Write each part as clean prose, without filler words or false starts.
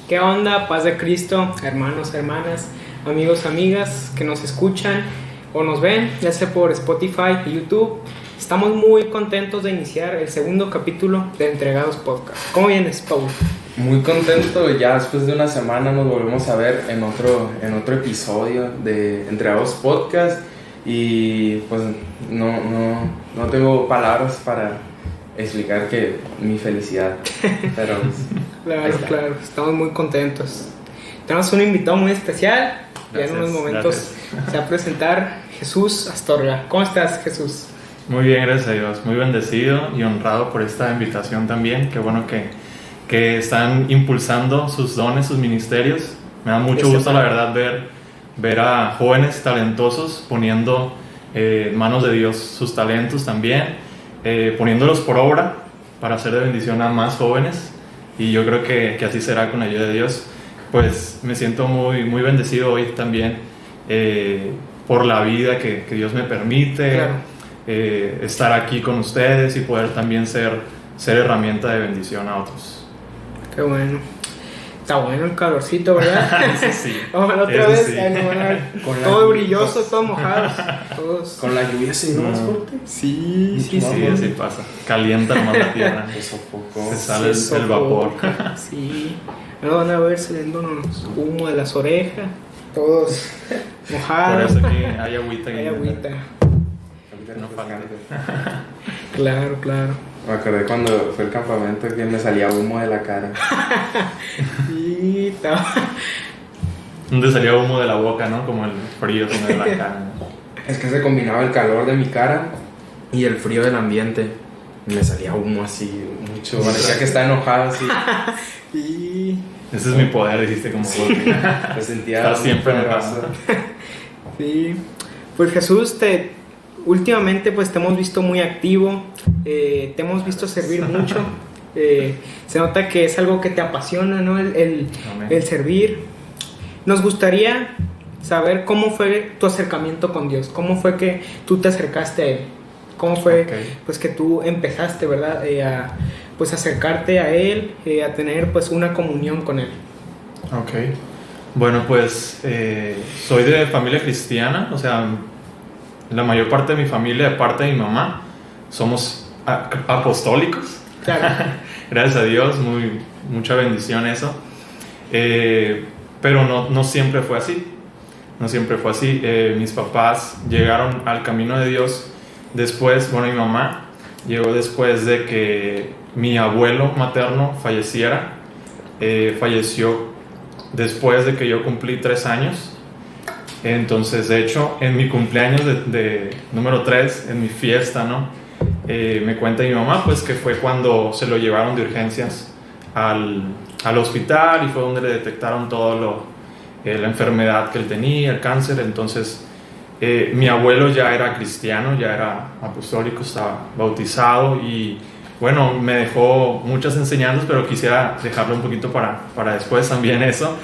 ¿Qué onda? Paz de Cristo, hermanos, hermanas, amigos, amigas que nos escuchan o nos ven, ya sea por Spotify y YouTube. Estamos muy contentos de iniciar el segundo capítulo de Entregados Podcast. ¿Cómo vienes, Paul? Muy contento, ya después de una semana nos volvemos a ver en otro episodio de Entregados Podcast. Y pues no tengo palabras para explicar que mi felicidad, pero claro, estamos muy contentos. Tenemos un invitado muy especial. Gracias, ya en unos momentos se va a presentar Jesús Astorga. ¿Cómo estás, Jesús? Muy bien, gracias a Dios, muy bendecido y honrado por esta invitación también. Qué bueno que están impulsando sus dones, sus ministerios. Me da mucho gusto, la verdad, ver a jóvenes talentosos poniendo en manos de Dios sus talentos también, poniéndolos por obra para hacer de bendición a más jóvenes, y yo creo que así será con la ayuda de Dios. Pues me siento muy, muy bendecido hoy también por la vida que Dios me permite, Claro. Estar aquí con ustedes y poder también ser herramienta de bendición a otros. Qué bueno. Está bueno el calorcito, ¿verdad? Sí. Vamos la otra Eso vez, sí. Con todo brilloso, todos mojados. Todos. con la lluvia se vino más fuerte. Sí, Sí, así pasa. Calienta más la tierra. Se sofocó. Se sale Sí, el vapor. Sí. Ahora van a ver saliéndonos humo de las orejas. Todos Por mojados. eso aquí hay agüita. Hay agüita. No falta. Claro. Me acordé cuando fue el campamento que me salía humo de la cara. Sí, estaba. Donde salía humo de la boca, ¿no? Como el frío de la cara. Es que se combinaba el calor de mi cara y el frío del ambiente. Y me salía humo así mucho. Parecía que estaba enojado así. Sí. Ese es mi poder, dijiste como Me sentía Estás siempre muy enojado. poderoso. Sí. Pues Jesús, últimamente pues te hemos visto muy activo, te hemos visto servir mucho. Se nota que es algo que te apasiona, ¿no? El servir. Nos gustaría saber cómo fue tu acercamiento con Dios, cómo fue que tú te acercaste a Él, cómo fue pues que tú empezaste, ¿verdad? A pues acercarte a Él, a tener pues una comunión con Él. Ok. Bueno, pues soy de familia cristiana, o sea, la mayor parte de mi familia, de parte de mi mamá, somos apostólicos. Claro. Gracias a Dios, mucha bendición eso. Pero no siempre fue así. No siempre fue así. Mis papás llegaron al camino de Dios después, bueno, mi mamá llegó después de que mi abuelo materno falleciera. Falleció después de que yo cumplí 3 años. Entonces, de hecho, en mi cumpleaños de número 3, en mi fiesta, ¿no? Me cuenta mi mamá, pues, que fue cuando se lo llevaron de urgencias al hospital, y fue donde le detectaron todo la enfermedad que él tenía, el cáncer. Entonces, mi abuelo ya era cristiano, ya era apostólico, estaba bautizado, y bueno, me dejó muchas enseñanzas, pero quisiera dejarlo un poquito para después también eso,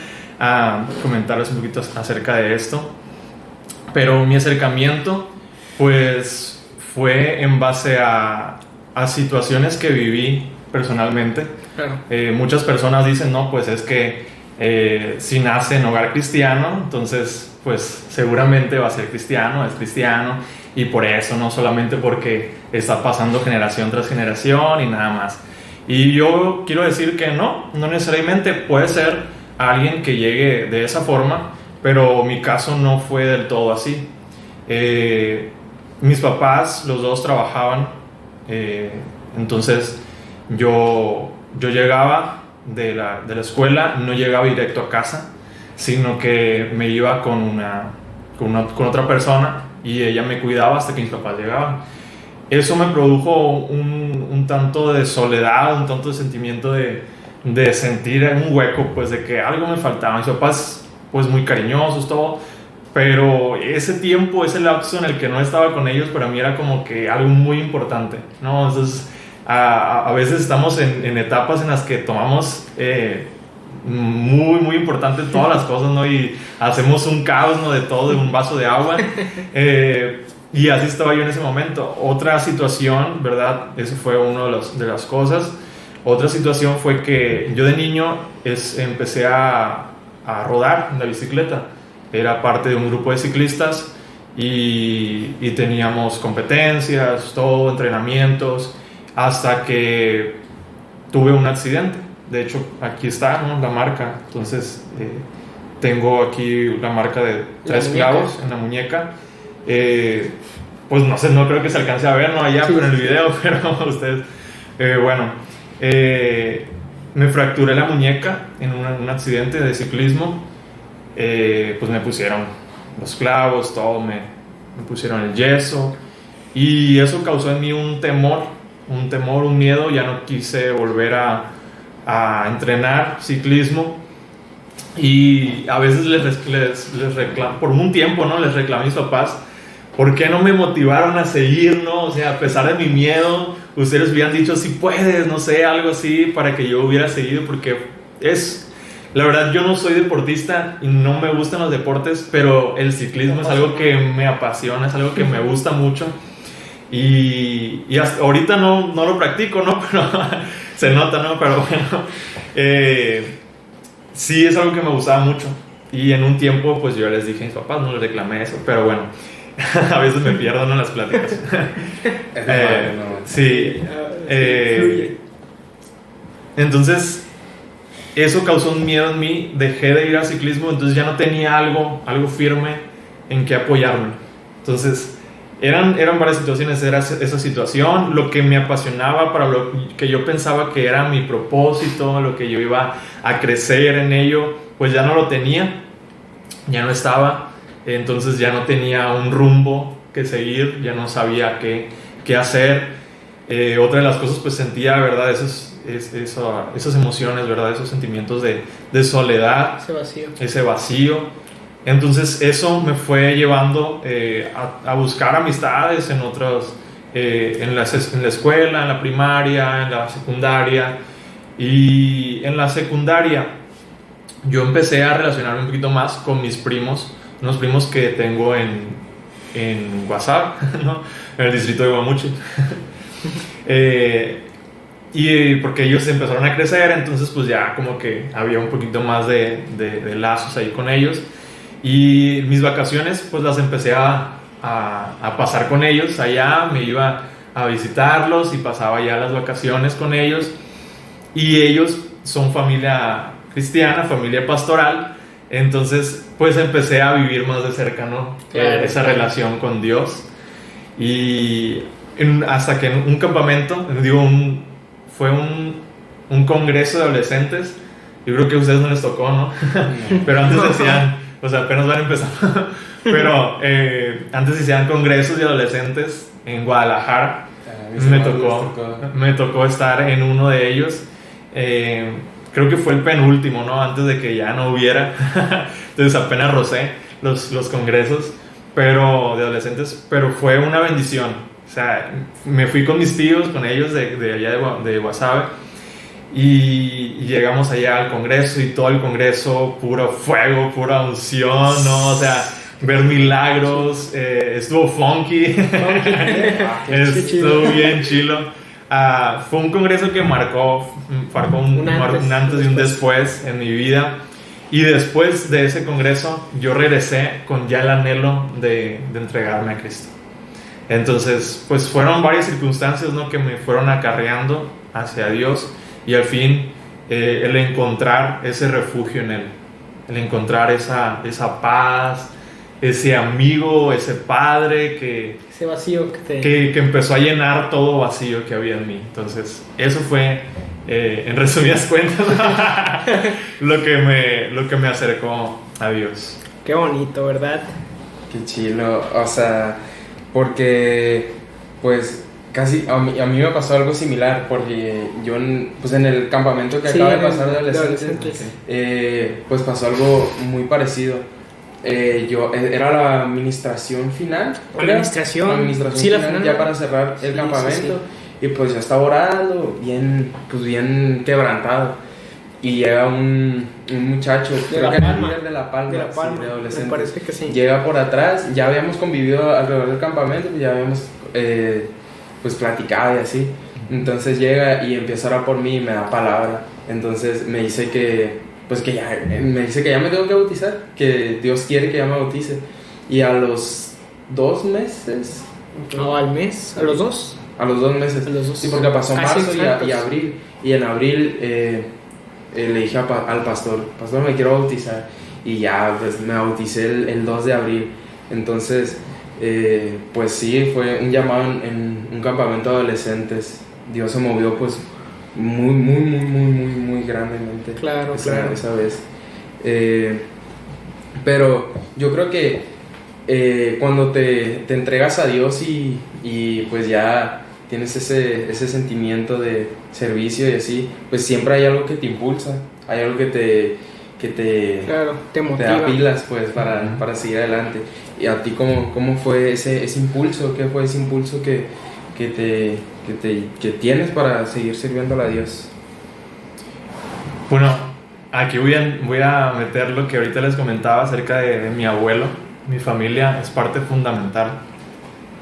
comentarles un poquito acerca de esto. Pero mi acercamiento pues fue en base a situaciones que viví personalmente. Claro. Muchas personas dicen, no, pues es que si nace en hogar cristiano, entonces pues seguramente va a ser cristiano, es cristiano, y por eso, no solamente porque está pasando generación tras generación y nada más. Y yo quiero decir que no necesariamente. Puede ser alguien que llegue de esa forma, pero mi caso no fue del todo así. Mis papás, los dos trabajaban, entonces yo llegaba de la escuela, no llegaba directo a casa, sino que me iba con otra persona, y ella me cuidaba hasta que mis papás llegaban. Eso me produjo un tanto de soledad, un tanto de sentimiento de sentir un hueco, pues de que algo me faltaba. Mis papás pues muy cariñosos, todo, pero ese tiempo, ese lapso en el que no estaba con ellos, para mí era como que algo muy importante, ¿no? Entonces a veces estamos en etapas en las que tomamos muy, muy importante todas las cosas, ¿no? Y hacemos un caos, ¿no? De todo, de un vaso de agua. Y así estaba yo en ese momento. Otra situación, ¿verdad? Eso fue una de las cosas. Otra situación fue que yo de niño empecé a rodar en la bicicleta. Era parte de un grupo de ciclistas y teníamos competencias, todo, entrenamientos, hasta que tuve un accidente. De hecho, aquí está, ¿no?, la marca. Entonces, tengo aquí la marca de 3 clavos en la muñeca. Pues no sé, no creo que se alcance a ver, ¿no?, allá, sí, pero en el video, pero ustedes... me fracturé la muñeca en un accidente de ciclismo. Pues me pusieron los clavos, todo, me pusieron el yeso, y eso causó en mí un temor, un miedo. Ya no quise volver a entrenar ciclismo, y a veces les reclamo, por un tiempo, ¿no?, les reclamé a mis papás por qué no me motivaron a seguir, ¿no? O sea, a pesar de mi miedo, ustedes hubieran dicho si puedes, no sé, algo así, para que yo hubiera seguido, porque la verdad, yo no soy deportista y no me gustan los deportes, pero el ciclismo es algo que me apasiona, es algo que me gusta mucho, y hasta ahorita no lo practico, ¿no? Pero se nota, ¿no? Pero bueno, sí es algo que me gustaba mucho, y en un tiempo pues yo les dije a mis papás, no les reclamé eso, pero bueno, a veces me pierdo en las pláticas. Sí, entonces eso causó un miedo en mí, dejé de ir al ciclismo, entonces ya no tenía algo firme en que apoyarme. Entonces eran varias situaciones. Era esa situación, lo que me apasionaba, para lo que yo pensaba que era mi propósito, lo que yo iba a crecer en ello, pues ya no lo tenía, ya no estaba. Entonces ya no tenía un rumbo que seguir, ya no sabía qué hacer. Otra de las cosas, pues sentía, ¿verdad?, esas emociones, ¿verdad?, esos sentimientos de soledad, ese vacío. Entonces eso me fue llevando a buscar amistades en otros, en la escuela, en la primaria, en la secundaria. Y en la secundaria yo empecé a relacionarme un poquito más con mis primos, unos primos que tengo en Guasave, ¿no?, en el distrito de Guamuchi. Y porque ellos empezaron a crecer, entonces pues ya como que había un poquito más de lazos ahí con ellos, y mis vacaciones pues las empecé a pasar con ellos. Allá me iba a visitarlos y pasaba ya las vacaciones con ellos, y ellos son familia cristiana, familia pastoral. Entonces pues empecé a vivir más de cerca, ¿no?, esa relación con Dios. Y hasta que en un campamento, fue un congreso de adolescentes. Yo creo que a ustedes no les tocó, ¿no? Pero antes decían, o sea, apenas van empezando. Pero antes hacían congresos de adolescentes en Guadalajara. Me tocó estar en uno de ellos. Creo que fue el penúltimo, ¿no?, antes de que ya no hubiera. Entonces apenas rocé los congresos, pero de adolescentes. Pero fue una bendición. O sea, me fui con mis tíos, con ellos de allá de Guasave, y llegamos allá al congreso, y todo el congreso puro fuego, pura unción, ¿no? O sea, ver milagros. Estuvo funky. Estuvo bien chilo. Fue un congreso que marcó un antes y un después en mi vida. Y después de ese congreso yo regresé con ya el anhelo de entregarme a Cristo. Entonces pues fueron varias circunstancias, ¿no?, que me fueron acarreando hacia Dios, y al fin el encontrar ese refugio en Él, el encontrar esa paz, ese amigo, ese padre ese vacío que empezó a llenar todo vacío que había en mí. Entonces eso fue, en resumidas cuentas, lo que me acercó a Dios. Qué bonito, ¿verdad? Qué chilo. O sea, porque pues casi a mí me pasó algo similar, porque yo pues en el campamento que acaba de pasar de adolescentes, pues pasó algo muy parecido. Era la administración final. Administración sí, final, la final, ya para cerrar el campamento. Sí. Y pues yo estaba orando, bien quebrantado. Y llega un muchacho, creo que era el líder de La Palma, de adolescente. Me parece que sí. Llega por atrás, ya habíamos convivido alrededor del campamento, ya habíamos pues platicado y así. Entonces llega y empieza a orar por mí y me da palabra. Entonces me dice que ya me tengo que bautizar, que Dios quiere que ya me bautice. Y a los 2 meses... No, al mes, a los 2. A los 2 meses. A los 2. Sí, porque pasó Casi marzo y abril. Y en abril le dije al pastor, me quiero bautizar. Y ya, pues me bauticé el 2 de abril. Entonces, pues sí, fue un llamado en un campamento de adolescentes. Dios se movió, pues, muy grandemente. Claro. Esa vez. Pero yo creo que cuando te entregas a Dios y pues ya tienes ese sentimiento de servicio y así, pues siempre hay algo que te impulsa, hay algo que te motiva. te da pilas, pues, para seguir adelante. ¿Y a ti cómo fue ese impulso? ¿Qué fue ese impulso que tienes para seguir sirviendo a Dios? Bueno, aquí voy a meter lo que ahorita les comentaba acerca de mi abuelo. Mi familia es parte fundamental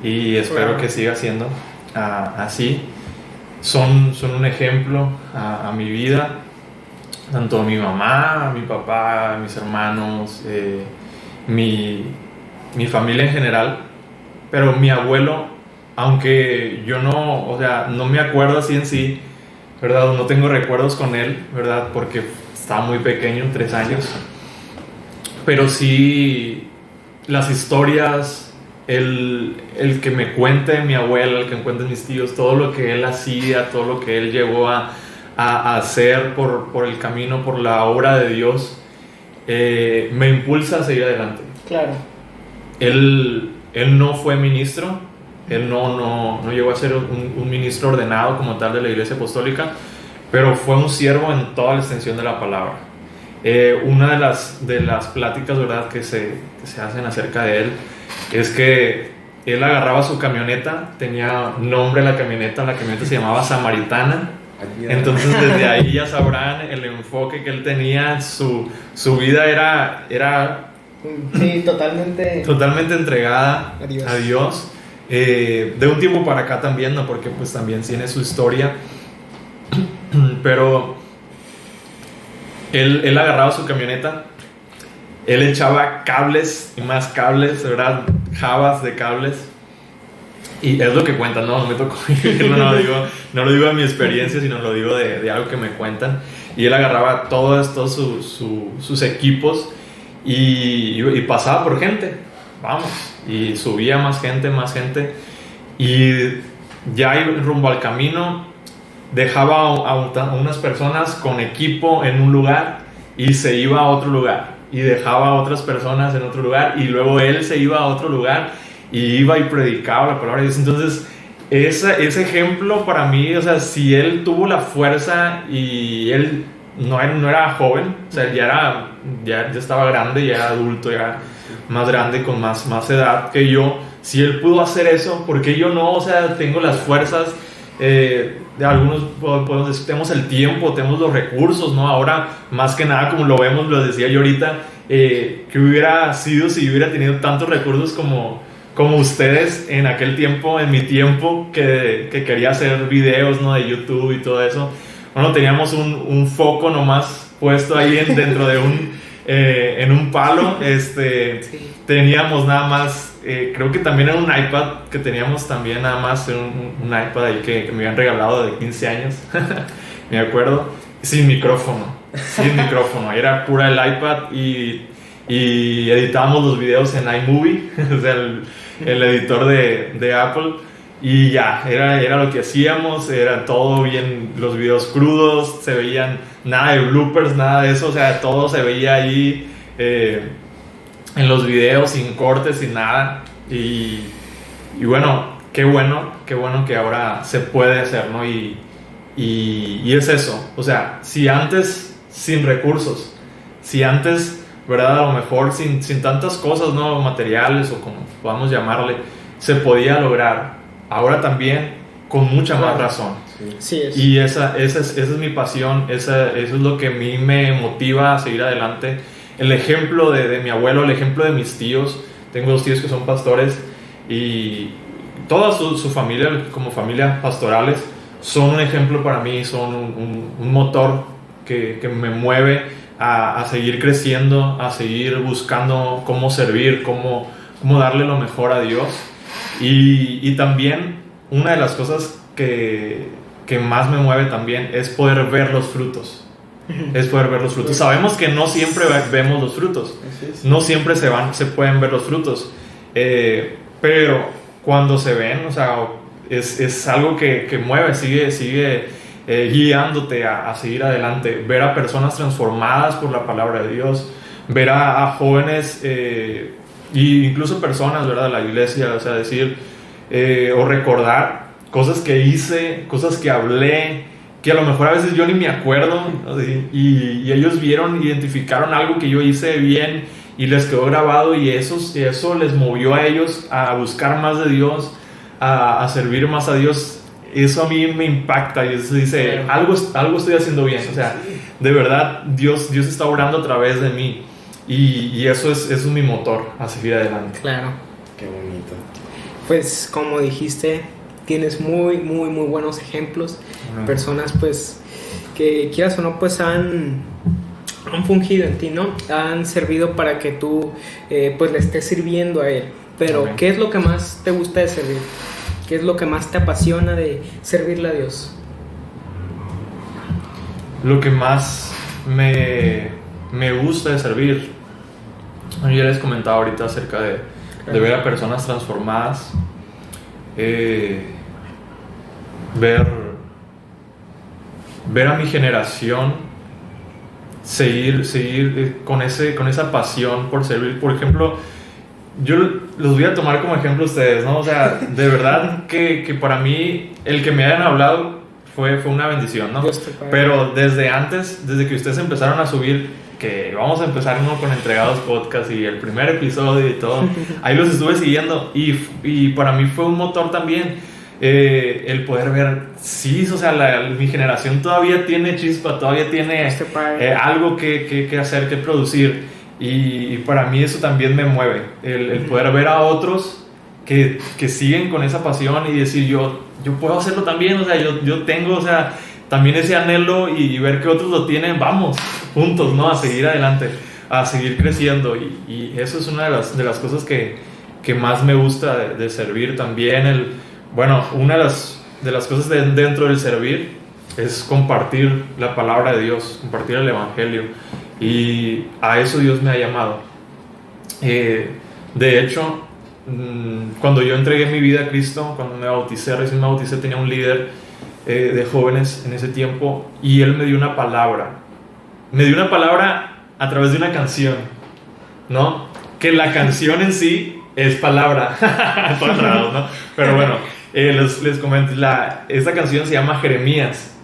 y espero que siga siendo así. Son un ejemplo a mi vida, tanto mi mamá, mi papá, mis hermanos, mi familia en general. Pero mi abuelo, aunque yo no me acuerdo así en sí, ¿verdad? No tengo recuerdos con él, ¿verdad? Porque estaba muy pequeño, 3 años. Pero sí, las historias, el que me cuente mi abuela, el que me cuenten mis tíos, todo lo que él hacía, todo lo que él llegó a hacer por el camino, por la obra de Dios, me impulsa a seguir adelante. Claro. Él no fue ministro, él no llegó a ser un ministro ordenado como tal de la Iglesia Apostólica, pero fue un siervo en toda la extensión de la palabra. Una de las pláticas, ¿verdad?, que se hacen acerca de él es que él agarraba su camioneta, tenía nombre la camioneta se llamaba Samaritana. Entonces desde ahí ya sabrán el enfoque que él tenía. Su vida era sí, totalmente entregada a Dios. De un tiempo para acá también, ¿no? Porque pues también tiene su historia. Pero él agarraba su camioneta, él echaba cables y más cables, ¿verdad? Jabas de cables. Y es lo que cuentan, no me tocó vivirlo, no lo digo de mi experiencia, sino lo digo de algo que me cuentan. Y él agarraba todos estos sus equipos y pasaba por gente, vamos, y subía más gente. Y ya rumbo al camino dejaba a unas personas con equipo en un lugar y se iba a otro lugar. Y dejaba a otras personas en otro lugar y luego él se iba a otro lugar y iba y predicaba la palabra de Dios. Entonces, ese ejemplo para mí, o sea, si él tuvo la fuerza y él no era joven, o sea, ya estaba grande, ya era adulto, ya más grande, con más edad que yo, si él pudo hacer eso, ¿por qué yo no? O sea, tengo las fuerzas, de algunos podemos decir, tenemos el tiempo, tenemos los recursos, ¿no? Ahora, más que nada, como lo vemos, lo decía yo ahorita, que hubiera sido si hubiera tenido tantos recursos como ustedes en aquel tiempo, en mi tiempo, que quería hacer videos, ¿no?, de YouTube y todo eso. Bueno, teníamos un foco nomás puesto ahí dentro de en un palo. Sí. Teníamos nada más, creo que también era un iPad, que teníamos también nada más un iPad ahí que me habían regalado de 15 años, me acuerdo, sin micrófono, era pura el iPad y editábamos los videos en iMovie, o sea, el editor de Apple, y ya, era lo que hacíamos, era todo bien, los videos crudos, se veían nada de bloopers, nada de eso, o sea, todo se veía ahí en los videos, sin cortes, sin nada, y bueno, qué bueno que ahora se puede hacer, ¿no? Y es eso, o sea, si antes sin recursos, si antes, ¿verdad?, a lo mejor sin tantas cosas, ¿no?, materiales o como podamos llamarle, se podía lograr, ahora también con mucha más razón. Sí es. Y esa es mi pasión, eso es lo que a mí me motiva a seguir adelante. El ejemplo de mi abuelo, el ejemplo de mis tíos, tengo 2 tíos que son pastores y toda su familia, como familia pastorales, son un ejemplo para mí, son un motor que me mueve a seguir creciendo, a seguir buscando cómo servir, cómo darle lo mejor a Dios. Y también una de las cosas que más me mueve también es poder ver los frutos. Es poder ver los frutos. Sabemos que no siempre vemos los frutos, no siempre se pueden ver los frutos, pero cuando se ven, o sea, es algo que mueve, sigue guiándote a seguir adelante. Ver a personas transformadas por la palabra de Dios, ver a jóvenes e incluso personas, ¿verdad?, de la iglesia, o sea, decir o recordar cosas que hice, cosas que hablé, que a lo mejor a veces yo ni me acuerdo, ¿no? y ellos identificaron algo que yo hice bien y les quedó grabado, y eso les movió a ellos a buscar más de Dios, a servir más a Dios. Eso a mí me impacta, y eso dice, algo estoy haciendo bien, o sea, de verdad Dios está obrando a través de mí, y eso es mi motor a seguir adelante. Claro. Qué bonito. Pues como dijiste, tienes muy buenos ejemplos, personas pues que quieras o no pues han fungido en ti, ¿no? Han servido para que tú pues le estés sirviendo a Él. Pero Amén. ¿qué es lo que más te gusta de servir? ¿Qué es lo que más te apasiona de servirle a Dios? Lo que más me gusta de servir, yo ya les comentaba ahorita acerca de ver a personas transformadas, ver a mi generación seguir con esa pasión por servir. Por ejemplo, yo los voy a tomar como ejemplo a ustedes, ¿no? O sea, de verdad que para mí el que me hayan hablado fue una bendición, ¿no? Pero desde antes, desde que ustedes empezaron a subir, que vamos a empezar, ¿no?, con Entregados Podcast y el primer episodio y todo, ahí los estuve siguiendo, y para mí fue un motor también, el poder ver, sí, o sea, mi generación todavía tiene chispa, todavía tiene algo que hacer, que producir, y para mí eso también me mueve, el poder ver a otros que siguen con esa pasión y decir, yo puedo hacerlo también, o sea, yo tengo, o sea, también ese anhelo, y ver que otros lo tienen, vamos, juntos, ¿no?, a seguir adelante, a seguir creciendo, y eso es una de las cosas que más me gusta de servir también. Una de las cosas dentro del servir es compartir la palabra de Dios, compartir el evangelio, y a eso Dios me ha llamado. De hecho, cuando yo entregué mi vida a Cristo, cuando recién me bauticé, tenía un líder de jóvenes en ese tiempo, y él me dio una palabra a través de una canción, ¿no? Que la canción en sí es palabra, ¿no? Pero bueno, les comento, esta canción se llama Jeremías.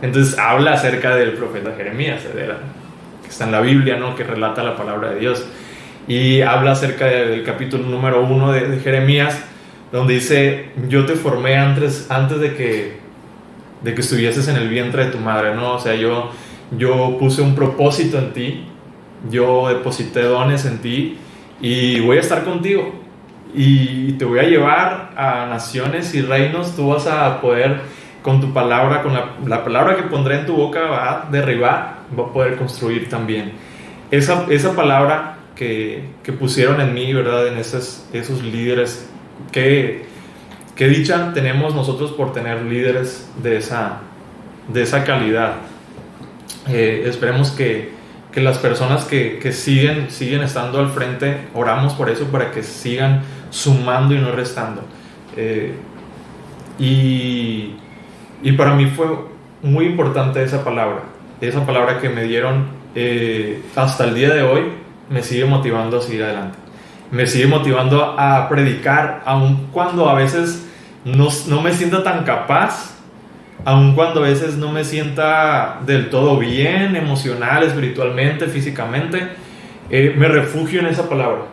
Entonces habla acerca del profeta Jeremías, que está en la Biblia, ¿no?, que relata la palabra de Dios, y habla acerca del capítulo número 1 de Jeremías, donde dice, yo te formé antes de que estuvieses en el vientre de tu madre, ¿no? O sea, yo puse un propósito en ti, yo deposité dones en ti, y voy a estar contigo, y te voy a llevar a naciones y reinos. Tú vas a poder, con tu palabra, con la palabra que pondré en tu boca, va a derribar, va a poder construir también. Esa palabra que pusieron en mí, ¿verdad?, en esos líderes, que dicha tenemos nosotros por tener líderes de esa calidad. Esperemos que las personas que siguen estando al frente, oramos por eso, para que sigan sumando y no restando. Y para mí fue muy importante esa palabra que me dieron. Hasta el día de hoy me sigue motivando a seguir adelante, me sigue motivando a predicar, aun cuando a veces no me sienta tan capaz, aun cuando a veces no me sienta del todo bien, emocional, espiritualmente, físicamente. Me refugio en esa palabra.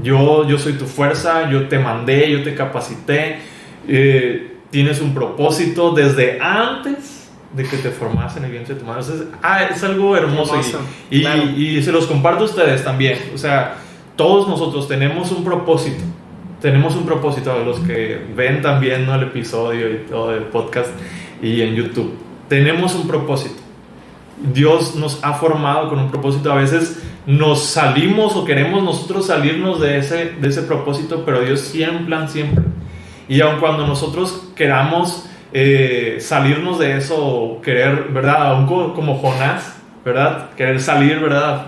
Yo soy tu fuerza, yo te mandé, yo te capacité, tienes un propósito desde antes de que te formas en el vientre de tu madre. Es algo hermoso, claro. Y se los comparto a ustedes también. O sea, todos nosotros tenemos un propósito, a los que ven también, ¿no?, el episodio y todo el podcast. y en YouTube. Tenemos un propósito. Dios nos ha formado con un propósito. A veces nos salimos o queremos nosotros salirnos de ese propósito, pero Dios tiene un plan siempre. Y aun cuando nosotros queramos salirnos de eso, o querer, ¿verdad? Aún como Jonás, ¿verdad? Querer salir, ¿verdad?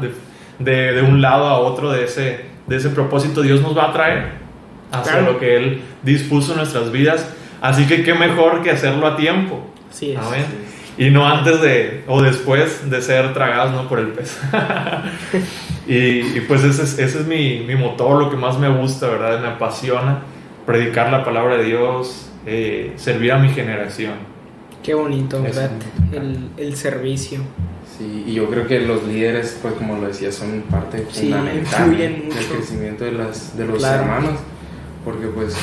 De un lado a otro de ese propósito, Dios nos va a traer hacia lo que Él dispuso en nuestras vidas. Así que qué mejor que hacerlo a tiempo. Así es. Amén. Y no antes o después de ser tragados, ¿no?, por el pez. y pues ese es mi motor, lo que más me gusta, ¿verdad? Me apasiona predicar la palabra de Dios, servir a mi generación. Qué bonito, ¿verdad? Eso. El servicio. Sí, y yo creo que los líderes, pues como lo decía, son parte Sí, fundamental influyen del mucho. crecimiento de los Claro. hermanos. Porque pues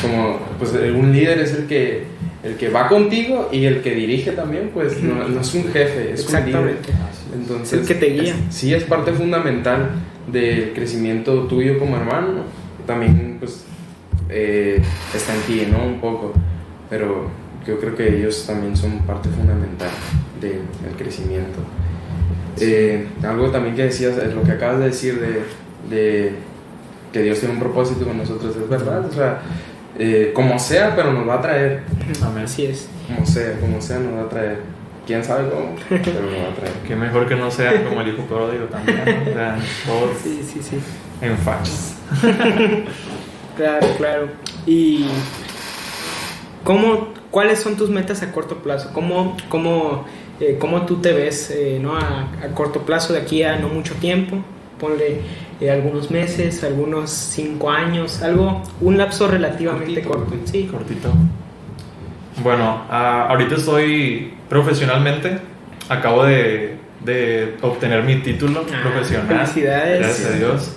un líder es el que va contigo, y el que dirige también, pues no es un jefe, es un líder. Exactamente. Entonces, Es el que te guía. Sí, es parte fundamental del crecimiento tuyo como hermano. También pues está en ti, ¿no? Un poco. Pero yo creo que ellos también son parte fundamental del crecimiento. Algo también que decías, lo que acabas de decir de que Dios tiene un propósito con nosotros, es verdad. O sea, como sea, pero nos va a traer. Amén. Así es. Como sea, nos va a traer. Quién sabe cómo, pero nos va a traer. Qué mejor que no sea como el hijo pródigo también, ¿no? O sea, todos Sí. en fachas. Claro. ¿Y cuáles son tus metas a corto plazo? ¿Cómo tú te ves, ¿no? a corto plazo, de aquí a no mucho tiempo? Ponle algunos meses, algunos 5 años, un lapso relativamente corto. Sí, Cortito. Bueno, ahorita estoy profesionalmente, acabo de obtener mi título profesional. Felicidades. Gracias a Dios.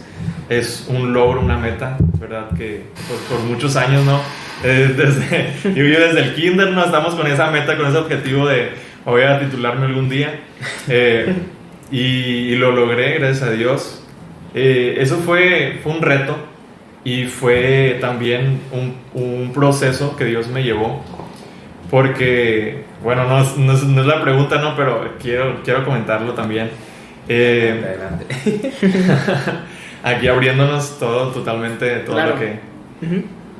Es un logro, una meta, ¿verdad? Que pues, por muchos años, ¿no? Yo desde el kinder, ¿no? Estamos con esa meta, con ese objetivo de voy a titularme algún día. Y lo logré, gracias a Dios. Eso fue un reto, y fue también un proceso que Dios me llevó. Porque, bueno, no es la pregunta, ¿no? Pero quiero comentarlo también. Adelante. Aquí abriéndonos totalmente, todo Claro.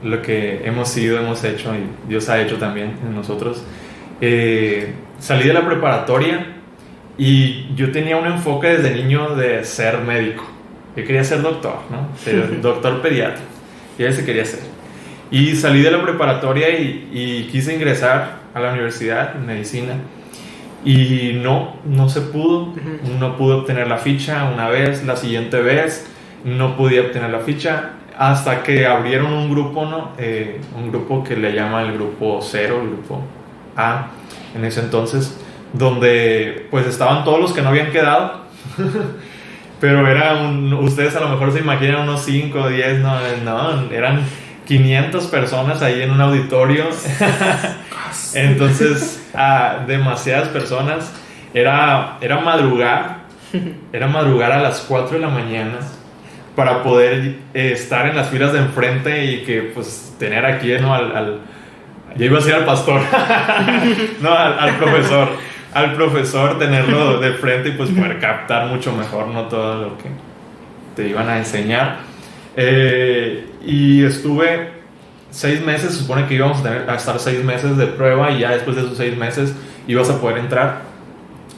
lo que hemos sido, hemos hecho, y Dios ha hecho también en nosotros. Salí de la preparatoria y yo tenía un enfoque desde niño de ser médico. Yo quería ser doctor, ¿no? Ser doctor pediatra. Y ese quería ser. Y salí de la preparatoria y quise ingresar a la universidad en medicina. Y no se pudo. No pude obtener la ficha una vez, la siguiente vez no pude obtener la ficha, hasta que abrieron un grupo, ¿no? Un grupo que le llaman el grupo 0, el grupo A, en ese entonces, donde pues estaban todos los que no habían quedado. Pero ustedes a lo mejor se imaginan unos 5 o 10, no, eran 500 personas ahí en un auditorio. Entonces, demasiadas personas. Era madrugar a las 4 de la mañana para poder estar en las filas de enfrente y que pues tener aquí, ¿no? Ya iba a decir al pastor, no, al profesor, tenerlo de frente y pues poder captar mucho mejor, ¿no? Todo lo que te iban a enseñar. Y estuve 6 meses, se supone que íbamos a estar 6 meses de prueba, y ya después de esos 6 meses ibas a poder entrar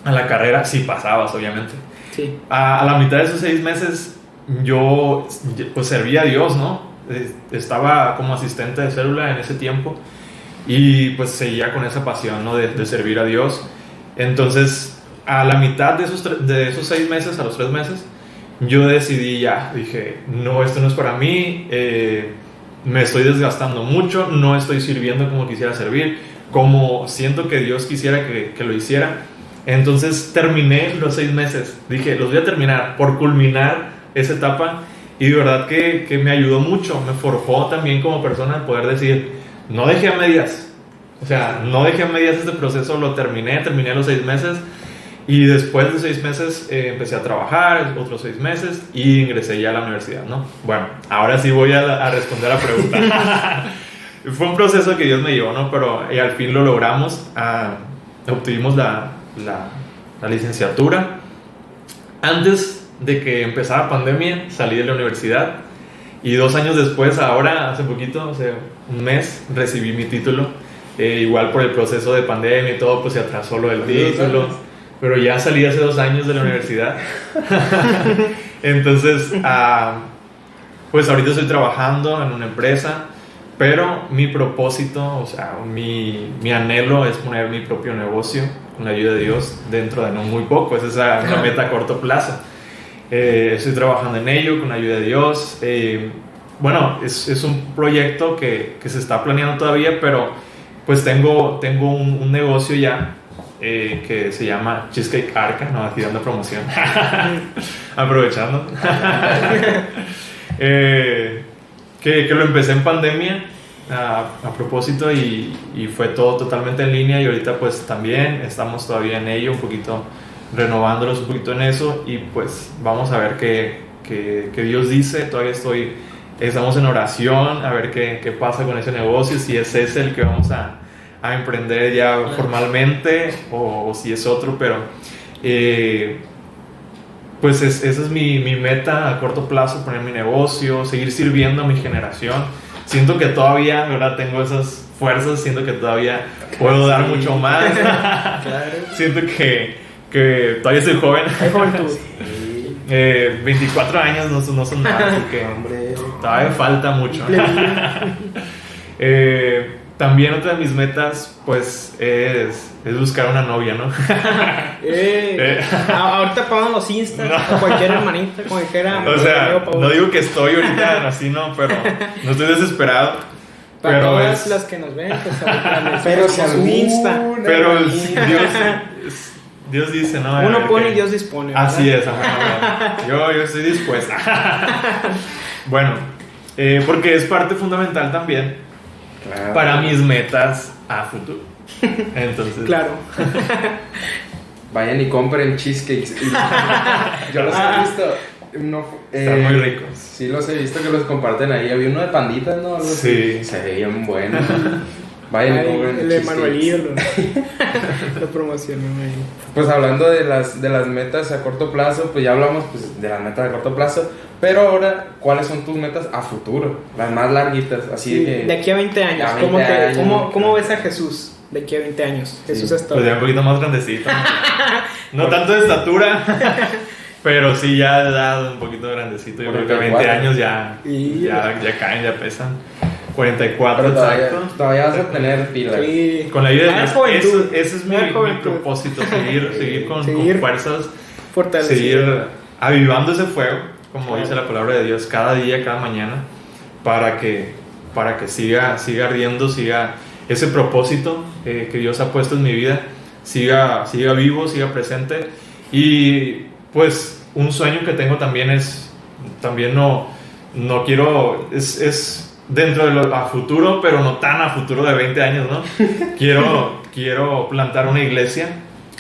a la carrera, si pasabas, obviamente. Sí. A la mitad de esos 6 meses yo pues servía a Dios, ¿no? Estaba como asistente de célula en ese tiempo, y pues seguía con esa pasión, ¿no? de servir a Dios. Entonces, a la mitad de esos 6 meses, a los 3 meses, yo decidí dije, no, esto no es para mí, me estoy desgastando mucho, no estoy sirviendo como quisiera servir, como siento que Dios quisiera que lo hiciera. Entonces terminé los 6 meses, dije, los voy a terminar por culminar esa etapa, y de verdad que me ayudó mucho, me forjó también como persona poder decir, no dejé a medias, este proceso, lo terminé los 6 meses, y después de 6 meses empecé a trabajar, otros 6 meses, y ingresé ya a la universidad, ¿no? Bueno, ahora sí voy a responder a la pregunta. Fue un proceso que Dios me llevó, ¿no? Pero al fin lo logramos. obtuvimos la licenciatura. Antes de que empezara pandemia, salí de la universidad y 2 años después, ahora, hace poquito, hace un mes, recibí mi título. Igual por el proceso de pandemia y todo, pues se atrasó lo del título, pero ya salí hace 2 años de la universidad. Entonces, pues ahorita estoy trabajando en una empresa, pero mi propósito, o sea, mi anhelo es poner mi propio negocio con la ayuda de Dios dentro de no muy poco. Esa es la meta a corto plazo. Estoy trabajando en ello con la ayuda de Dios. Bueno, es un proyecto que se está planeando todavía, pero pues tengo un negocio ya que se llama Cheesecake Arca, ¿no? Aquí dando promoción. Aprovechando. Que lo empecé en pandemia a propósito y fue todo totalmente en línea, y ahorita pues también estamos todavía en ello, un poquito renovándolos un poquito en eso, y pues vamos a ver qué Dios dice. Todavía estamos en oración a ver qué pasa con ese negocio, si es ese el que vamos a emprender ya formalmente o si es otro, pero pues esa es mi meta a corto plazo, poner mi negocio, seguir sirviendo a mi generación. Siento que todavía, ¿verdad?, tengo esas fuerzas, siento que todavía puedo dar mucho más. Claro. Siento que todavía soy joven. Hay juventud. 24 años no son nada, así que todavía falta mucho. También otra de mis metas pues es buscar una novia, ¿no? Ahorita pagamos los Insta, No. o cualquier hermanita, como dijera. O sea, no digo que estoy ahorita así, no, pero no estoy desesperado. Para Pero todas es, las que nos ven, pues ahorita les Pero dejamos si su Insta. pero Dios dice, ¿no? Uno pone Que- y Dios dispone, ¿verdad? Así es, amén, amén. Yo estoy dispuesta. Bueno, porque es parte fundamental también Claro. para mis metas a futuro. Entonces, Claro. Vayan y compren cheesecakes. Yo los he visto. No, están muy ricos. Sí, los he visto que los comparten ahí. Había uno de panditas, ¿no? Algo Sí. así. Se veían buenos. Vayan y Ay, compren el de cheesecakes. Manuelillo lo promocionó ahí. Pues hablando de las metas a corto plazo, pues ya hablamos pues, de las metas a corto plazo. Pero ahora, ¿cuáles son tus metas a futuro? Las más larguitas, así Sí, de que... de aquí a 20 años. A 20 años. ¿Cómo ves a Jesús de aquí a 20 años? Jesús Sí. está Pues ya un poquito más grandecito. No tanto de estatura, pero sí ya de edad un poquito grandecito. Yo creo que a 20 44. años ya caen, ya pesan. 44, Pero exacto. todavía vas a tener pilas. Sí. Con la ayuda de Más Dios, juventud. ese es mi Más juventud. propósito, seguir con Seguir fuerzas, Fortalecido. seguir avivando ese fuego, como Claro. dice la palabra de Dios, cada día, cada mañana, para que siga ardiendo, siga ese propósito que Dios ha puesto en mi vida, siga vivo, siga presente. Y pues un sueño que tengo también no quiero, es dentro de lo a futuro, pero no tan a futuro de 20 años, ¿no? Quiero plantar una iglesia.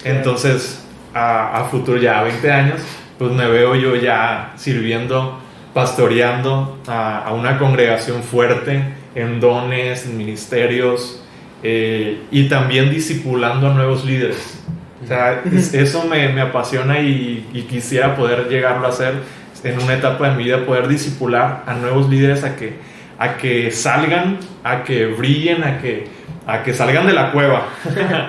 Entonces a futuro, ya a 20 años, pues me veo yo ya sirviendo, pastoreando a una congregación fuerte en dones, en ministerios, y también discipulando a nuevos líderes. O sea, eso me apasiona y quisiera poder llegarlo a hacer en una etapa de mi vida, poder discipular a nuevos líderes a que salgan, a que brillen, a que salgan de la cueva.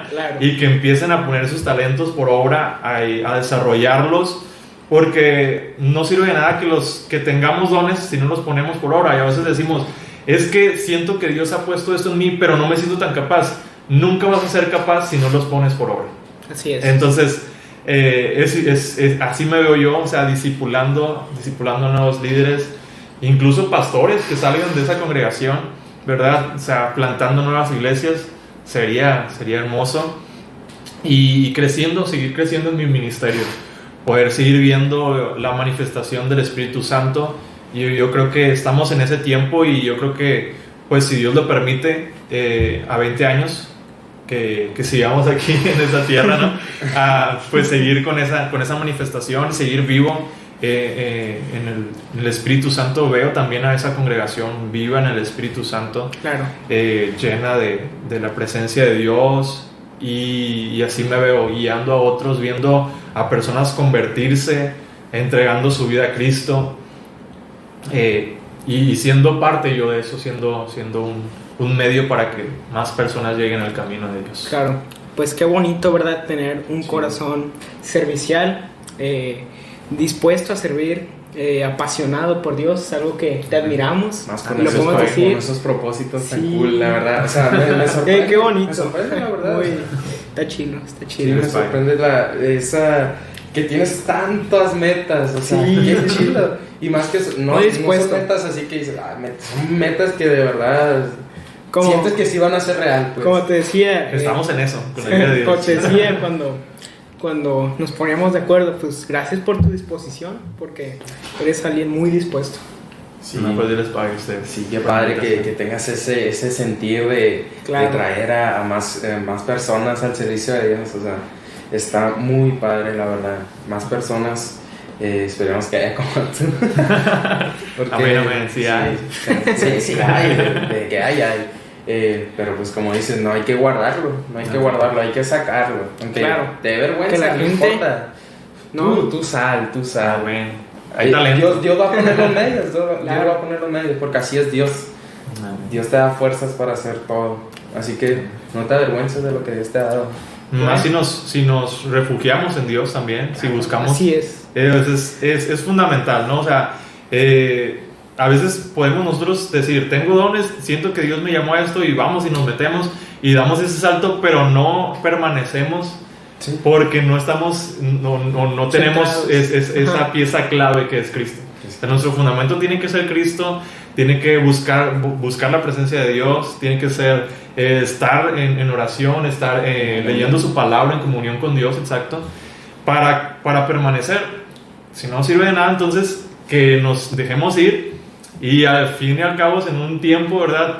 Claro. Y que empiecen a poner sus talentos por obra, a desarrollarlos, porque no sirve de nada que tengamos dones si no los ponemos por obra. Y a veces decimos, es que siento que Dios ha puesto esto en mí, pero no me siento tan capaz. Nunca vas a ser capaz si no los pones por obra. Así es. Entonces, así me veo yo, o sea, discipulando a nuevos líderes, incluso pastores que salgan de esa congregación, ¿verdad? O sea, plantando nuevas iglesias, sería hermoso. Y seguir creciendo en mi ministerio, poder seguir viendo la manifestación del Espíritu Santo. Y yo creo que estamos en ese tiempo, y yo creo que, pues, si Dios lo permite, a 20 años, que sigamos aquí en esta tierra, ¿no? Pues seguir con esa manifestación, seguir vivo en el Espíritu Santo. Veo también a esa congregación viva en el Espíritu Santo, Claro. llena de la presencia de Dios, y así me veo, guiando a otros, viendo a personas convertirse, entregando su vida a Cristo, y siendo parte yo de eso, siendo un medio para que más personas lleguen al camino de Dios. Claro, pues qué bonito, ¿verdad? Tener un corazón servicial, dispuesto a servir, apasionado por Dios, es algo que te admiramos. Más con, lo esos, podemos decir. con esos propósitos tan Sí. cool, la verdad. O sea, me sorprende. Qué bonito. Me sorprende, la verdad. Muy, está chido, está Sí, chido. me sorprende esa que tienes tantas metas, o sea, Sí. qué chido. Y más que eso, no Muy son dispuesto. metas así que dices, son metas que de verdad Como- sientes que sí van a ser real, pues. Como te decía, Estamos en eso, con la idea de como Dios. te decía cuando nos poníamos de acuerdo, pues gracias por tu disposición, porque eres alguien muy dispuesto. Sí. No, pues Dios les pague a ustedes. Sí, qué padre que tengas ese sentir de Claro. traer a más personas al servicio de Dios. O sea, está muy padre, la verdad. Más personas, esperemos que haya como tú. Amén, amén, sí hay. Sí, hay, de que hay. Pero pues como dices, no hay que guardarlo, hay que sacarlo. Aunque Claro. te dé vergüenza, Que la no gente- importa. ¿no? Tú sal. Amén. Hay talento. Dios va a poner los medios, Dios Claro. va a poner los medios, porque así es Dios. Dios te da fuerzas para hacer todo. Así que no te avergüences de lo que Dios te ha dado. Más si nos refugiamos en Dios también, si buscamos. Así es. Es fundamental, ¿no? O sea, a veces podemos nosotros decir, tengo dones, siento que Dios me llamó a esto y vamos y nos metemos y damos ese salto, pero no permanecemos Sí. porque no estamos, no tenemos Centrados. esa Ajá. pieza clave que es Cristo. O sea, nuestro fundamento tiene que ser Cristo, tiene que buscar la presencia de Dios, tiene que ser estar en oración, estar leyendo su palabra en comunión con Dios, exacto, para permanecer. Si no sirve de nada, entonces que nos dejemos ir y al fin y al cabo en un tiempo, ¿verdad?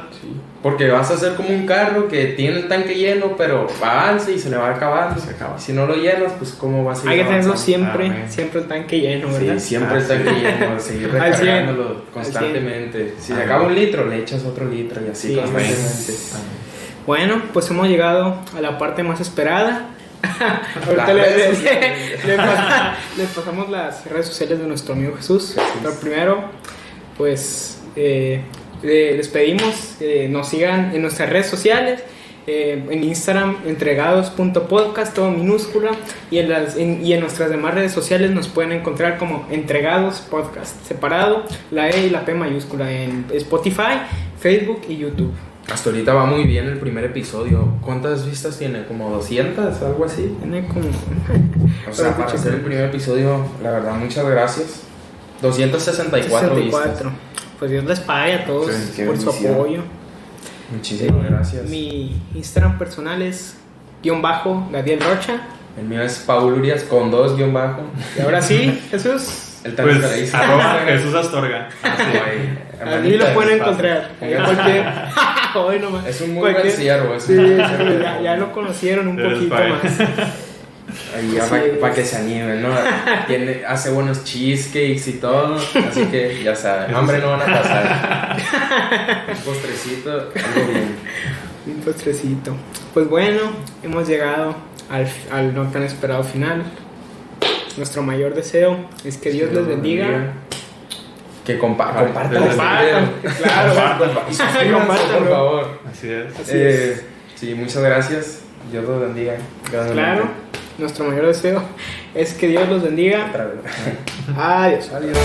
Porque vas a ser como un carro que tiene el tanque lleno, pero avanza y se le va acabando. Se acaba. Si no lo llenas, pues cómo vas a seguir Hay que tenerlo avanzando? siempre, Amén. siempre el tanque lleno, ¿verdad? Sí, siempre el tanque lleno, seguir Al 100. recargándolo constantemente. Si se Amén. acaba un litro, le echas otro litro y así Sí, constantemente. Bueno, pues hemos llegado a la parte más esperada. Ahorita Las redes les sociales. les pasamos las redes sociales de nuestro amigo Jesús. Pero primero, pues les pedimos que nos sigan en nuestras redes sociales, en Instagram entregados.podcast, todo en minúscula, y en nuestras demás redes sociales nos pueden encontrar como Entregados Podcast, separado, la E y la P mayúscula, en Spotify, Facebook y YouTube. Hasta ahorita va muy bien el primer episodio. ¿Cuántas vistas tiene? ¿Como 200? Algo así. Tiene como... O sea, para hacer el primer episodio, la verdad, muchas gracias. 264 vistas. 64. Pues Dios les pague a todos Sí, qué por su bendición. apoyo. Muchísimas gracias. Mi Instagram personal es _Gadiel Rocha. El mío es Paul Urias con 2 guión bajo. Y ahora sí, Jesús, El también te la Pues hice. arroba Jesús Astorga. ahí lo pueden encontrar. Ahí cualquier... Hoy nomás. Es un muy Cualquier- buen ciervo. Sí, sí, ya lo conocieron un Dios poquito pague. más. Ahí ya Sí, para que se animen, ¿no? Hace buenos cheesecakes y todo. Así que ya saben, hambre no van a pasar. Un postrecito, algo bien. Un postrecito. Pues bueno, hemos llegado al no tan esperado final. Nuestro mayor deseo es que Dios les bendiga. Que compartan Compartan, este Compartan, video. claro. Y suscríbanse, por Compártanlo. favor. Así es. Así es. Sí, muchas gracias. Dios los bendiga. grandemente. Claro, nuestro mayor deseo es que Dios los bendiga. Otra vez. Adiós. Adiós.